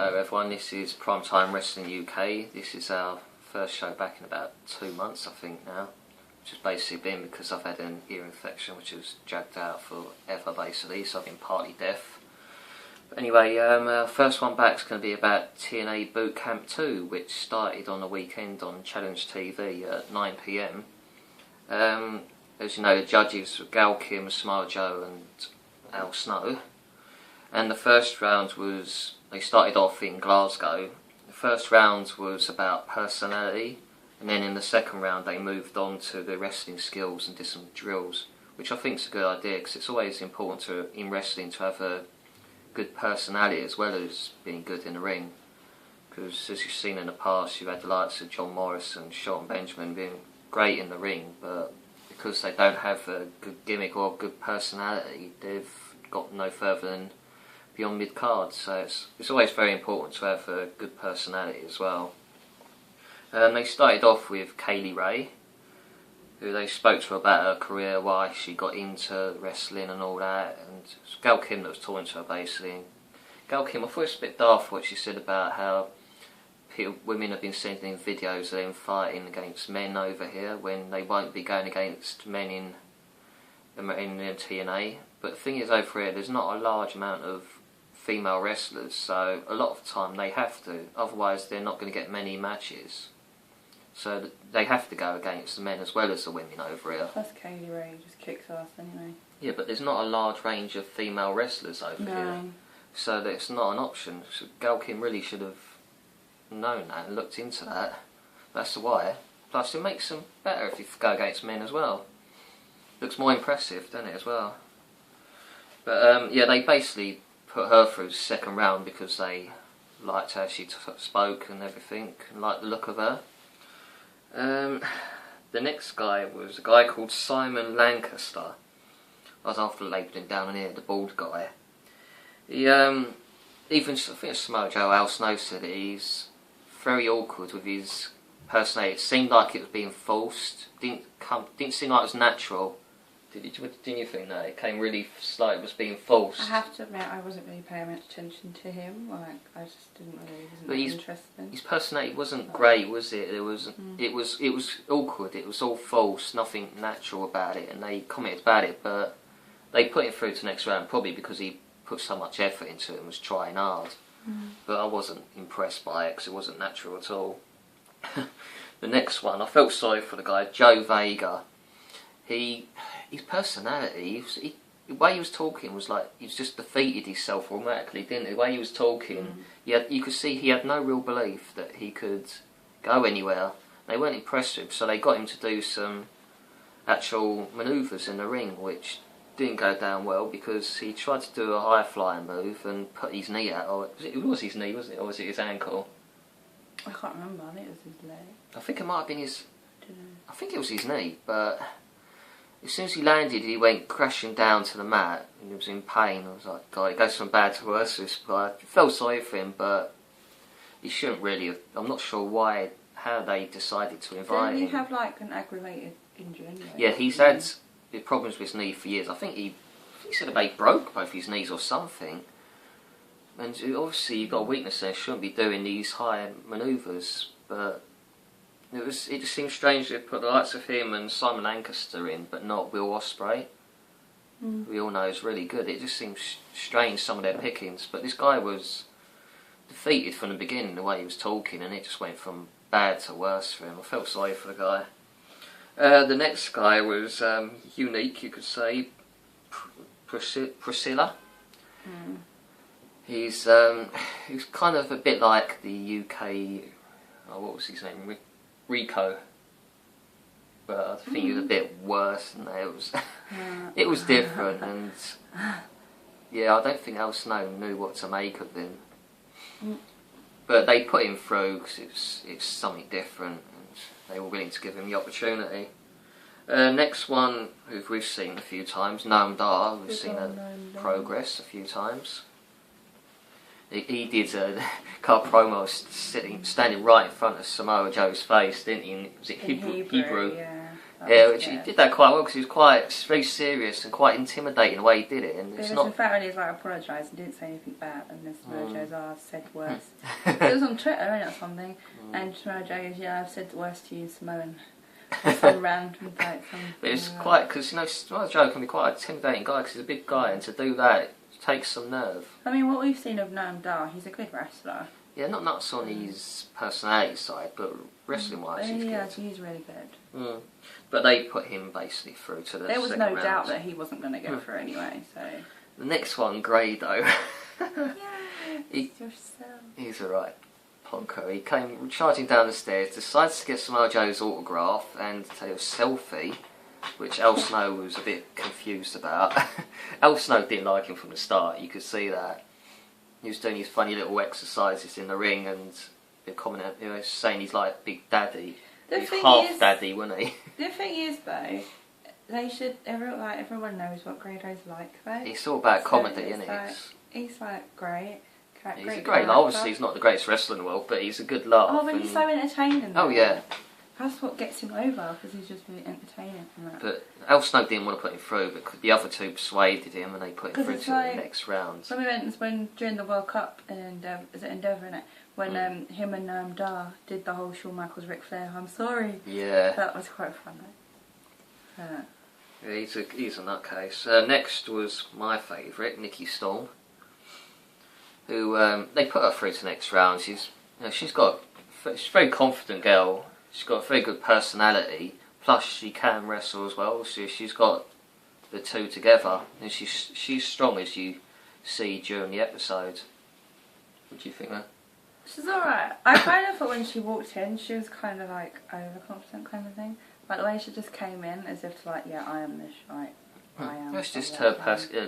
Hello everyone, this is Primetime Wrestling UK. This is our first show back in about 2 months, I think now. Which has basically been because I've had an ear infection which has dragged out forever basically, so I've been partly deaf. But anyway, our first one back is going to be about TNA Boot Camp 2, which started on the weekend on Challenge TV at 9 PM. As you know, the judges were Gail Kim, Samoa Joe and Al Snow. And the first round was, they started off in Glasgow. The first round was about personality, and then in the second round they moved on to the wrestling skills and did some drills, which I think is a good idea because it's always important in wrestling to have a good personality as well as being good in the ring. Because as you've seen in the past, you've had the likes of John Morris and Shelton Benjamin being great in the ring, but because they don't have a good gimmick or a good personality, they've got no further than beyond mid-card, so it's always very important to have a good personality as well. They started off with Kaylee Ray, who they spoke to about her career, why she got into wrestling and all that, and it was Gail Kim that was talking to her basically. And Gail Kim, I thought it was a bit daft what she said about how women have been sending in videos of them fighting against men over here when they won't be going against men in the TNA. But the thing is, over here there's not a large amount of female wrestlers, so a lot of the time they have to, otherwise they're not going to get many matches. So they have to go against the men as well as the women over here. Plus Kaylee Ray just kicks ass anyway. Yeah, but there's not a large range of female wrestlers over here. So that's not an option. So Gail Kim really should have known that and looked into that. That's why. Plus it makes them better if you go against men as well. Looks more impressive, doesn't it, as well? But yeah, they basically put her through the second round because they liked how she spoke and everything, and liked the look of her. The next guy was a guy called Simon Lancaster. I was after labelling down here, the bald guy. He, even I think Samoa Joe, Al Snow said it, he's very awkward with his personality. It seemed like it was being forced. Didn't seem like it was natural. Didn't you think that? It came really like it was being forced. I have to admit, I wasn't really paying much attention to him. Like, I just didn't really, wasn't interested. His personality wasn't great, was it? It was awkward. It was all false. Nothing natural about it, and they commented about it. But they put him through to the next round probably because he put so much effort into it and was trying hard. But I wasn't impressed by it because it wasn't natural at all. The next one, I felt sorry for the guy, Joe Vega. His personality, the way he was talking was like he was just defeated himself automatically, didn't he? The way he was talking, you could see he had no real belief that he could go anywhere. They weren't impressed with him, so they got him to do some actual manoeuvres in the ring, which didn't go down well because he tried to do a high flying move and put his knee out. Or it was his knee, wasn't it? Or was it his ankle? I can't remember. I think it was his leg. I think it might have been his. I think it was his knee, but as soon as he landed, he went crashing down to the mat and he was in pain. I was like, God, it goes from bad to worse. I felt sorry for him, but he shouldn't really have. I'm not sure how they decided to invite him. Didn't he have like an aggravated injury anyway? Yeah, he's had problems with his knee for years. I think he said about he broke both his knees or something. And obviously you've got a weakness there, shouldn't be doing these high manoeuvres, but it just seems strange to put the likes of him and Simon Lancaster in, but not Will Ospreay. We all know he's really good. It just seems strange, some of their pickings, but this guy was defeated from the beginning, the way he was talking, and it just went from bad to worse for him. I felt sorry for the guy. The next guy was unique, you could say, Priscilla. He's kind of a bit like the UK, what was his name, Rico, but I think he was a bit worse than that. It was different, and yeah, I don't think Al Snow knew what to make of him. But they put him through because it's something different, and they were willing to give him the opportunity. Next one, who we've seen a few times, Noam Dar. We've seen her progress a few times. He did a car promo standing right in front of Samoa Joe's face, didn't he? Was it Hebrew? Yeah. Yeah, which he did that quite well because he was very serious and quite intimidating the way he did it. And it's not. The fact that he was like apologised and didn't say anything bad, and then Samoa Joe's said worse. It was on Twitter, or something, and Samoa Joe goes, "Yeah, I've said worse to you, Samoan." Some random type thing. But it's quite because Samoa Joe can be quite an intimidating guy because he's a big guy, and to do that takes some nerve. I mean, what we've seen of Noam Dar, he's a good wrestler. Yeah, not nuts on his personality side, but wrestling-wise, he's good. He's really good. But they put him basically through to the There was second no round. doubt that he wasn't going to get through anyway, so... The next one, Grado. It's yourself. He's alright. Ponko. He came charging down the stairs, decided to get Samoa Joe's autograph and take a selfie, which El Snow was a bit confused about. El Snow didn't like him from the start, you could see that. He was doing his funny little exercises in the ring and saying he's like Big Daddy. He's half daddy, wasn't he? The thing is, though, they should everyone knows what Grado's like, though. It's all about comedy, isn't it? He's like great. He's a great laugh. Obviously, he's not the greatest wrestler in the world, but he's a good laugh. Oh, but he's so entertaining. Oh yeah. That's what gets him over, because he's just really entertaining. But El Snow didn't want to put him through, but the other two persuaded him, and they put him through to the next round. When during the World Cup in Endeavour, innit? When him and Noam Dar did the whole Shawn Michaels Ric Flair, I'm sorry. Yeah. That was quite funny. Yeah, he's a nutcase. Next was my favourite, Nikki Storm, who they put her through to the next round. She's a very confident girl. She's got a very good personality. Plus, she can wrestle as well. So she's got the two together, and she's strong as you see during the episode. What do you think, there? She's alright. I kind of thought when she walked in, she was kind of like overconfident kind of thing. Like the way she just came in as if to I am this, right? I am. That's just her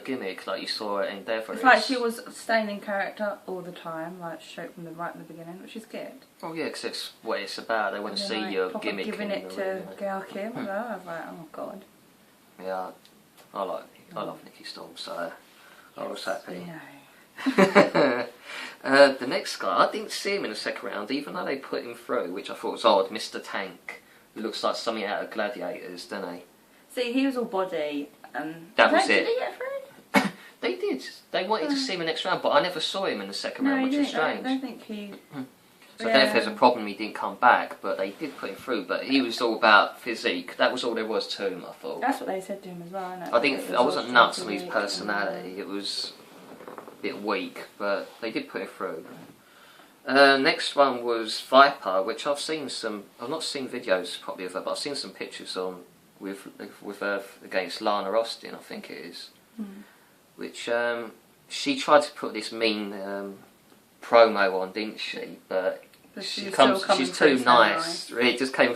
gimmick, like you saw at Endeavour. It's like she was staying in character all the time, like straight from right in the beginning, which is good. Oh yeah, because it's what it's about. They want to see your gimmick. Giving it to Gail Kim, I was like, oh god. Yeah, I love Nikki Storm, so I was happy. The next guy, I didn't see him in the second round, even though they put him through, which I thought was odd. Mr. Tank, who looks like something out of Gladiators, doesn't he? See, he was all body. That was it. Did he get through? They did. They wanted to see him in the next round, but I never saw him in the second round, which is strange. I don't think he... So I don't know if there's a problem he didn't come back, but they did put him through. But he was all about physique. That was all there was to him, I thought. That's what they said to him as well, innit? I wasn't nuts on his personality. It was a bit weak, but they did put him through. Next one was Viper, which I've not seen videos probably of her, but I've seen some pictures on with her against Lana Austin, I think it is. Which she tried to put this mean promo on, didn't she? But she's too nice. Really, it just came.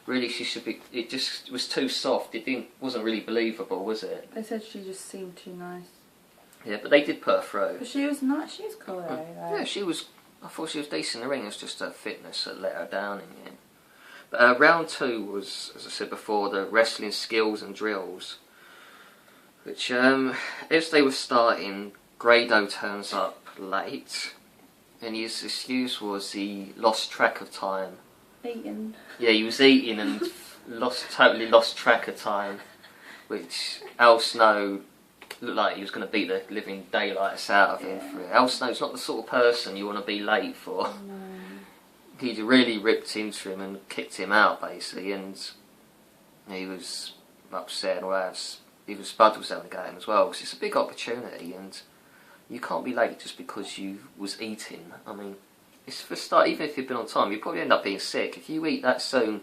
Really, she should be. It just was too soft. Wasn't really believable, was it? They said she just seemed too nice. Yeah, but they did put her through. But she was not. She was cool though. Yeah, she was. I thought she was decent in the ring. It was just her fitness that let her down in the end. But round 2 was, as I said before, the wrestling skills and drills. Which, as they were starting, Grado turns up late, and his excuse was he lost track of time. Eating. Yeah, he was eating and totally lost track of time, which Al Snow looked like he was going to beat the living daylights out of him for it. Al Snow's not the sort of person you want to be late for. No. He really ripped into him and kicked him out, basically, and he was upset and all that. Spud was having a go at him as well, because it's a big opportunity, and you can't be late just because you was eating. I mean, it's for start, even if you've been on time, you probably end up being sick. If you eat that soon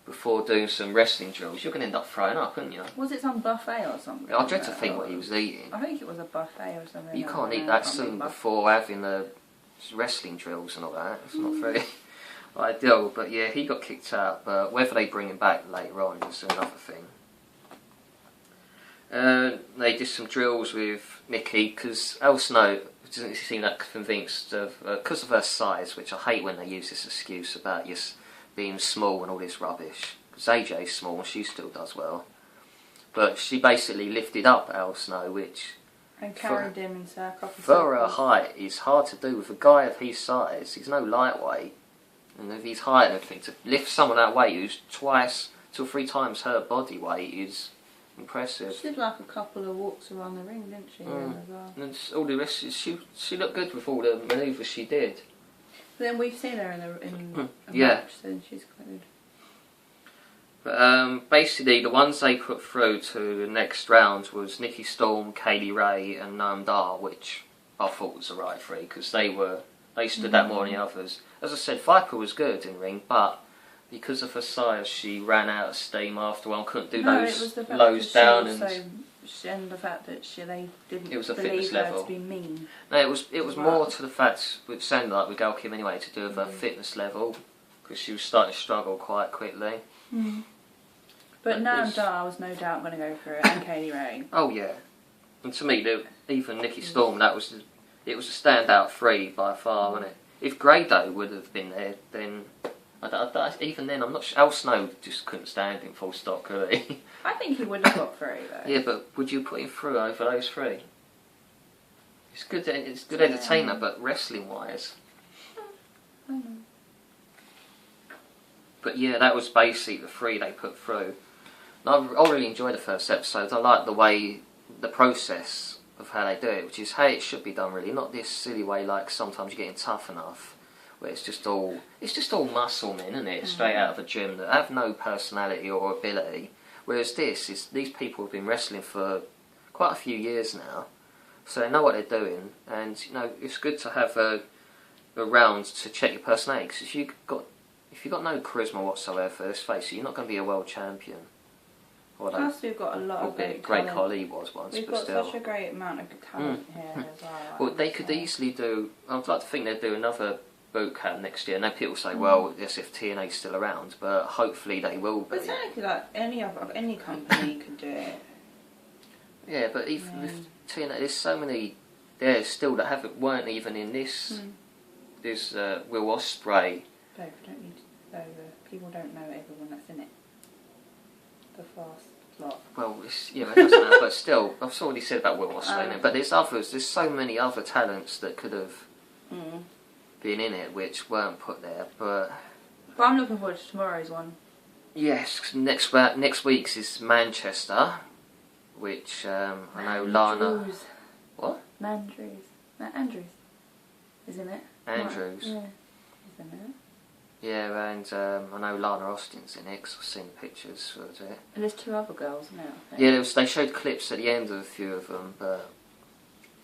before doing some wrestling drills, you're going to end up throwing up, aren't you? Was it some buffet or something? I dread to think what he was eating. I think it was a buffet or something. You can't eat that soon before having the wrestling drills and all that. It's not very ideal, but yeah, he got kicked out, but whether they bring him back later on is another thing. They did some drills with Nikki, because Al Snow doesn't seem that convinced of, because of her size, which I hate when they use this excuse about just being small and all this rubbish, because AJ's small and she still does well, but she basically lifted up Al Snow, which and carried him in circles. For her height is hard to do with a guy of his size. He's no lightweight, and of his height and everything, to lift someone that weight who's twice 2 or 3 times her body weight is impressive. She did like a couple of walks around the ring, didn't she? As well. And all the rest, she looked good with all the manoeuvres she did. But then we've seen her in a Yeah. match, so she's quite good. But basically, the ones they put through to the next round was Nikki Storm, Kaylee Ray, and Noam Dar, which I thought was the right 3 because they stood out more than the others. As I said, Viper was good in ring, but because of her size, she ran out of steam after one. Couldn't do those lows down and the fact that they didn't it was a believe fitness her level. to be mean. No, it was more to the fact, which sounded like with Gail Kim anyway, to do with her fitness level because she was starting to struggle quite quickly. But Noam Dar was no doubt going to go for it, and Kaylee Ray. Oh yeah, and to me, even Nikki Storm, it was a standout 3 by far, wasn't it? If Grado would have been there, then even then, I'm not sure. Al Snow just couldn't stand him full stop, could he? I think he would have got through though. Yeah, but would you put him through over those 3? It's good entertainer, but wrestling wise. But yeah, that was basically the 3 they put through. And I really enjoyed the first episode. I like the way, the process of how they do it, which is how it should be done really, not this silly way like sometimes you're getting Tough Enough, where it's just all muscle men, isn't it? Straight out of a gym that have no personality or ability. Whereas these people have been wrestling for quite a few years now, so they know what they're doing, and it's good to have a round to check your personality. Because if you've got no charisma whatsoever, let's face it, you're not going to be a world champion. Plus, we've got a lot of great talent. Khali was once, we've but got still. such a great amount of talent here as well. Well, they could easily do. I'd like to think they'd do another boot camp next year. Now people say, well, yes, if TNA's still around, but hopefully they will be. But technically, like any company could do it. Yeah, but even with TNA, there's so many there still that weren't even in this. There's Will Ospreay. People don't know everyone that's in it. The fast lot. Well, it doesn't matter, but still, I've already said about Will Ospreay, but there's others. There's so many other talents that could have been in it, which weren't put there. But I'm looking forward to tomorrow's one. Yes, next week's is Manchester, which I know Lana. What? Andrews, isn't it? Andrews. Yeah, isn't it? Yeah, and I know Lana Austin's in it 'cause I've seen the pictures for it. And there's 2 other girls, isn't there? I think. Yeah, they showed clips at the end of a few of them, but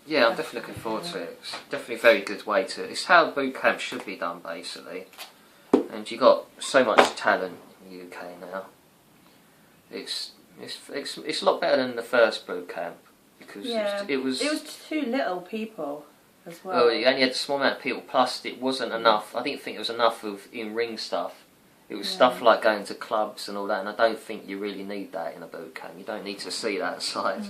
yeah, I'm definitely looking forward to it. It's definitely a very good way to. It's how boot camp should be done, basically. And you got so much talent in the UK now. It's a lot better than the first boot camp because it was too little people. As well. Well, you only had a small amount of people, plus it wasn't enough. I didn't think it was enough of in-ring stuff. It was stuff like going to clubs and all that, and I don't think you really need that in a boot camp. You don't need to see that side.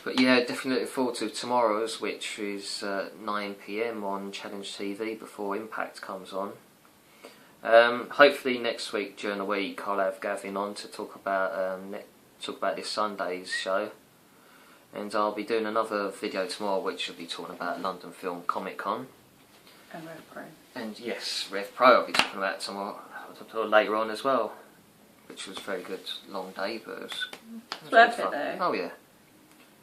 But yeah, definitely looking forward to tomorrow's, which is 9 PM on Challenge TV before Impact comes on. Hopefully next week during the week I'll have Gavin on to talk about this Sunday's show. And I'll be doing another video tomorrow which will be talking about London Film Comic Con. And Rev Pro. And yes, Rev Pro I'll be talking about tomorrow later on as well. Which was a very good long day, but it was worth it though. Oh yeah.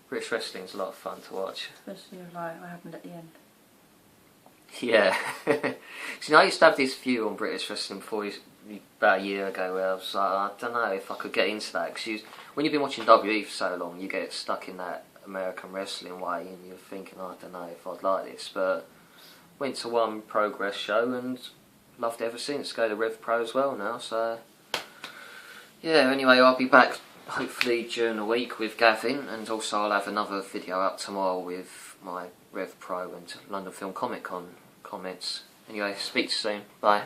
British wrestling's a lot of fun to watch. Especially like what happened at the end. Yeah. See, I used to have this view on British wrestling about a year ago where I was like, I don't know if I could get into that. Because when you've been watching WWE for so long, you get stuck in that American wrestling way and you're thinking, I don't know if I'd like this. But went to one Progress show and loved it ever since. Go to Rev Pro as well now. So yeah, anyway, I'll be back hopefully during the week with Gavin, and also I'll have another video up tomorrow with my Rev Pro and London Film Comic Con comments. Anyway, speak to you soon. Bye.